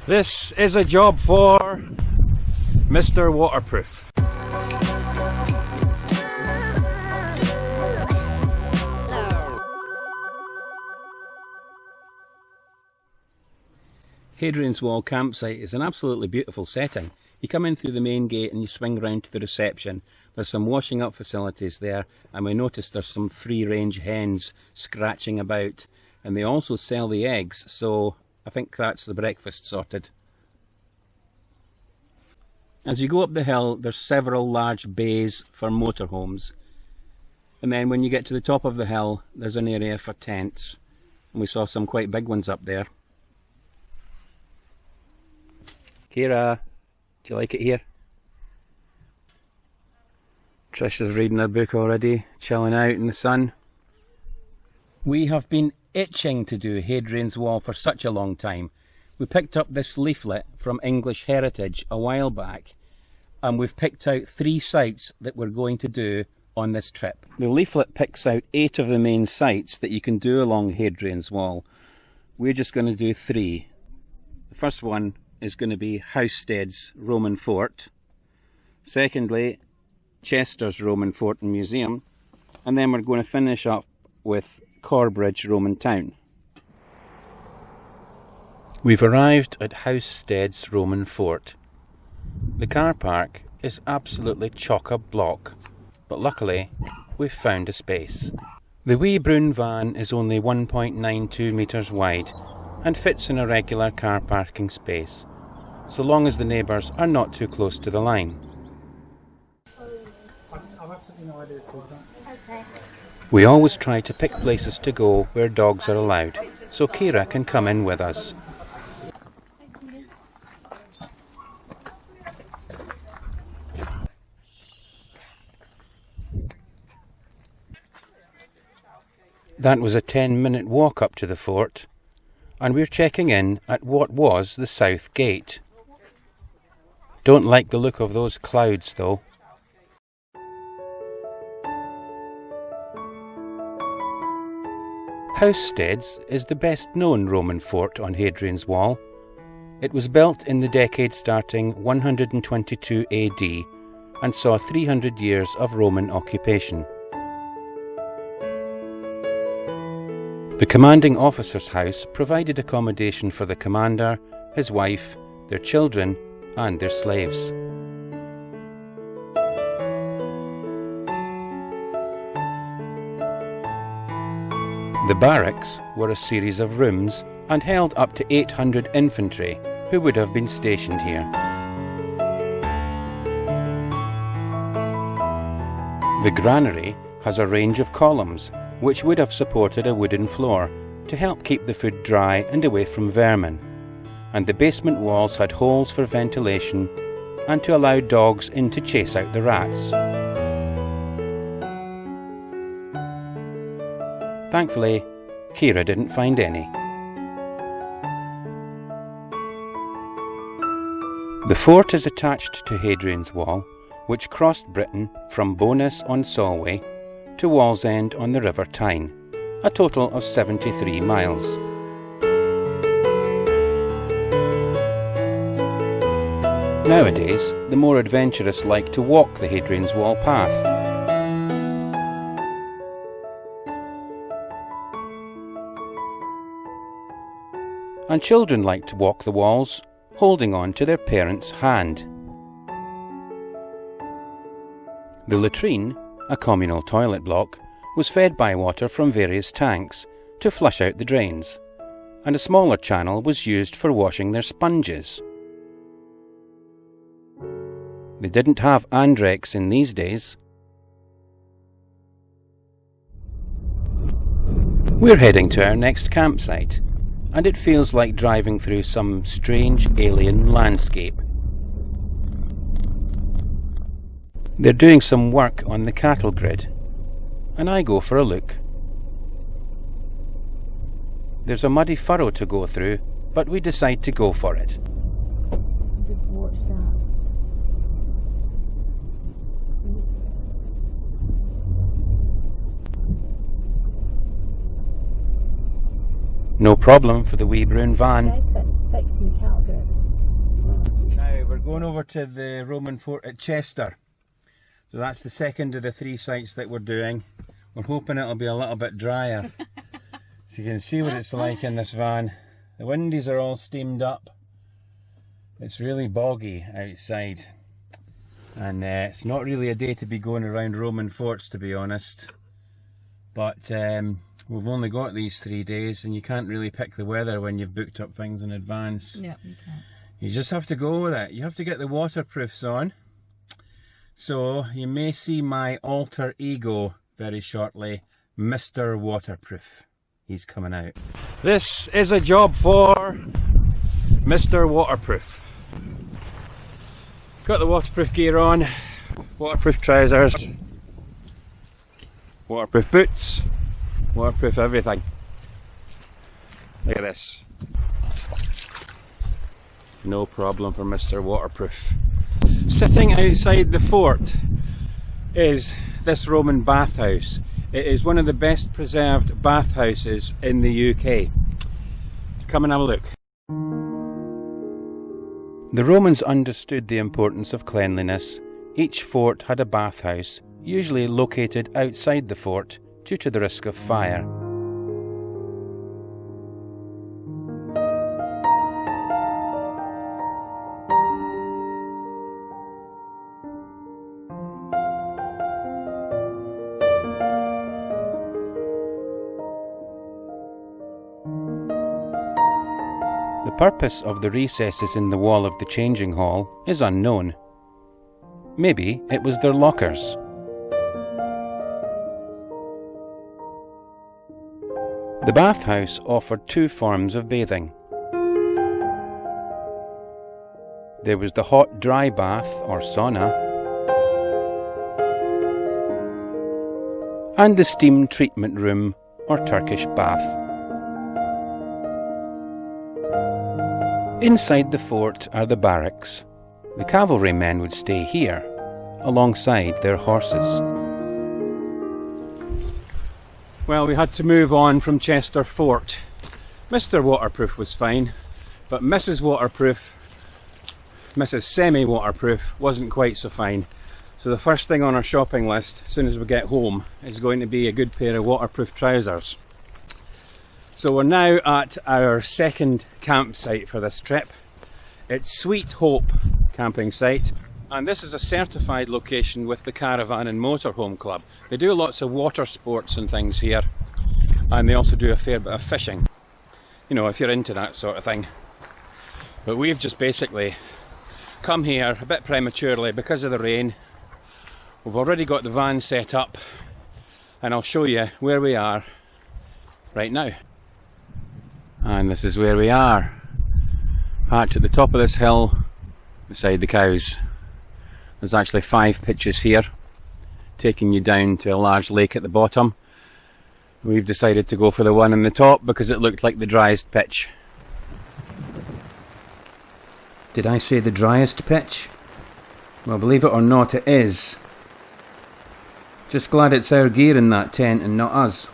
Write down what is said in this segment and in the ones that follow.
This is a job for Mr. Waterproof. Hadrian's Wall campsite is an absolutely beautiful setting. You come in through the main gate and you swing round to the reception. There's some washing up facilities there, and we noticed there's some free range hens scratching about, and they also sell the eggs, so I think that's the breakfast sorted. As you go up the hill, there's several large bays for motorhomes, and then when you get to the top of the hill there's an area for tents, and we saw some quite big ones up there. Kira, do you like it here? Trisha's reading her book already, chilling out in the sun. We have been itching to do Hadrian's Wall for such a long time. We picked up this leaflet from English Heritage a while back, and we've picked out 3 sites that we're going to do on this trip. The leaflet picks out 8 of the main sites that you can do along Hadrian's Wall. We're just going to do 3. The first one is going to be Housted's Roman Fort. Secondly, Chester's Roman Fort and Museum. And then we're going to finish up with Corbridge Roman Town. We've arrived at Housted's Roman Fort. The car park is absolutely chock-a-block, but luckily we've found a space. The wee broon van is only 1.92 metres wide and fits in a regular car parking space, so long as the neighbours are not too close to the line. I've absolutely no idea, Sultan. Okay. We always try to pick places to go where dogs are allowed, so Kira can come in with us. That was a 10-minute walk up to the fort, and we're checking in at what was the south gate. Don't like the look of those clouds though. Housted's is the best known Roman fort on Hadrian's Wall. It was built in the decade starting 122 AD and saw 300 years of Roman occupation. The commanding officer's house provided accommodation for the commander, his wife, their children and their slaves. The barracks were a series of rooms and held up to 800 infantry who would have been stationed here. The granary has a range of columns which would have supported a wooden floor to help keep the food dry and away from vermin, and the basement walls had holes for ventilation and to allow dogs in to chase out the rats. Thankfully, Kira didn't find any. The fort is attached to Hadrian's Wall, which crossed Britain from Bowness-on-Solway to Wallsend on the River Tyne, a total of 73 miles. Nowadays, the more adventurous like to walk the Hadrian's Wall path. And children like to walk the walls, holding on to their parents' hand. The latrine, a communal toilet block, was fed by water from various tanks to flush out the drains, and a smaller channel was used for washing their sponges. They didn't have Andrex in these days. We're heading to our next campsite, and it feels like driving through some strange alien landscape. They're doing some work on the cattle grid, and I go for a look. There's a muddy furrow to go through, but we decide to go for it. Just watch that. No problem for the wee brown van. fixing the cattle good. Now we're going over to the Roman fort at Chester. So that's the second of the 3 sites that we're doing. We're hoping it'll be a little bit drier. So you can see what it's like in this van. The windies are all steamed up. It's really boggy outside. And it's not really a day to be going around Roman forts, to be honest. But we've only got these 3 days, and you can't really pick the weather when you've booked up things in advance. No, you can't. You just have to go with it. You have to get the waterproofs on. So you may see my alter ego very shortly, Mr. Waterproof. He's coming out. This is a job for Mr. Waterproof. Got the waterproof gear on, waterproof trousers, waterproof boots, waterproof everything. Look at this. No problem for Mr. Waterproof. Sitting outside the fort is this Roman bathhouse. It is one of the best preserved bathhouses in the UK. Come and have a look. The Romans understood the importance of cleanliness. Each fort had a bathhouse, usually located outside the fort due to the risk of fire. The purpose of the recesses in the wall of the changing hall is unknown. Maybe it was their lockers. The bathhouse offered 2 forms of bathing. There was the hot dry bath or sauna, and the steam treatment room or Turkish bath. Inside the fort are the barracks. The cavalrymen would stay here, alongside their horses. Well, we had to move on from Chester Fort. Mr. Waterproof was fine, but Mrs. Waterproof, Mrs. Semi-Waterproof, wasn't quite so fine. So the first thing on our shopping list, as soon as we get home, is going to be a good pair of waterproof trousers. So we're now at our second campsite for this trip. It's Sweet Hope camping site, and this is a certified location with the Caravan and Motorhome Club. They do lots of water sports and things here, and they also do a fair bit of fishing, you know, if you're into that sort of thing. But we've just basically come here a bit prematurely because of the rain. We've already got the van set up, and I'll show you where we are right now. And this is where we are, parked at the top of this hill beside the cows. There's actually 5 pitches here, taking you down to a large lake at the bottom. We've decided to go for the one on the top because it looked like the driest pitch. Did I say the driest pitch? Well, believe it or not, it is. Just glad it's our gear in that tent and not us.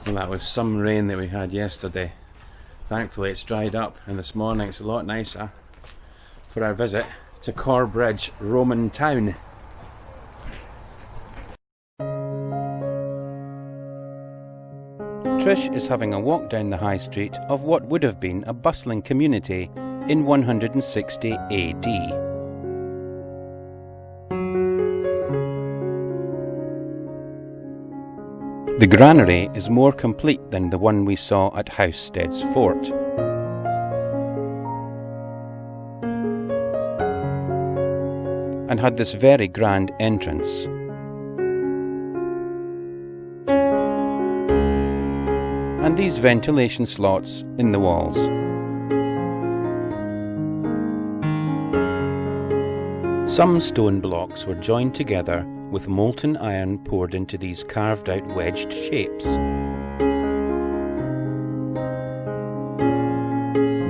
Well, that was some rain that we had yesterday. Thankfully it's dried up, and this morning it's a lot nicer for our visit to Corbridge, Roman town. Trish is having a walk down the high street of what would have been a bustling community in 160 AD. The granary is more complete than the one we saw at Housted's fort. And had this very grand entrance. And these ventilation slots in the walls. Some stone blocks were joined together with molten iron poured into these carved out wedged shapes.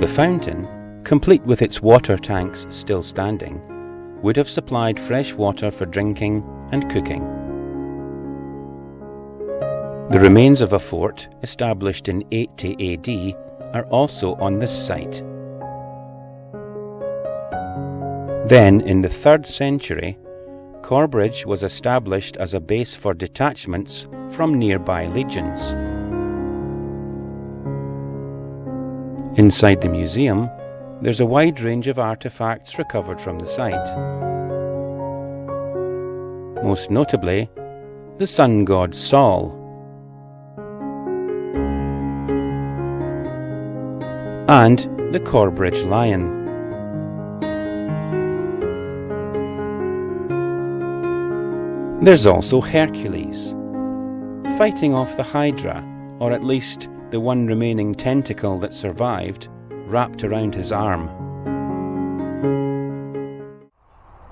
The fountain, complete with its water tanks still standing, would have supplied fresh water for drinking and cooking. The remains of a fort, established in 80 AD, are also on this site. Then, in the 3rd century, Corbridge was established as a base for detachments from nearby legions. Inside the museum, there's a wide range of artefacts recovered from the site. Most notably, the sun god Sol, and the Corbridge lion. There's also Hercules, fighting off the Hydra, or at least the one remaining tentacle that survived, wrapped around his arm.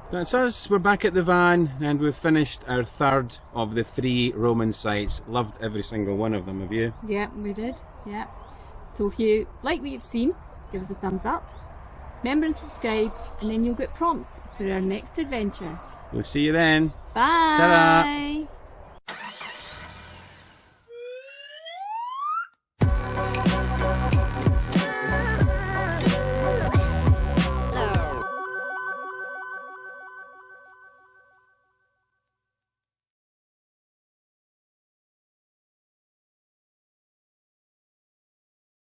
That's us, we're back at the van, and we've finished our 3rd of the 3 Roman sites. Loved every single one of them, have you? Yeah, we did. Yeah. So if you like what you've seen, give us a thumbs up, remember and subscribe, and then you'll get prompts for our next adventure. We'll see you then. Bye! Ta-da!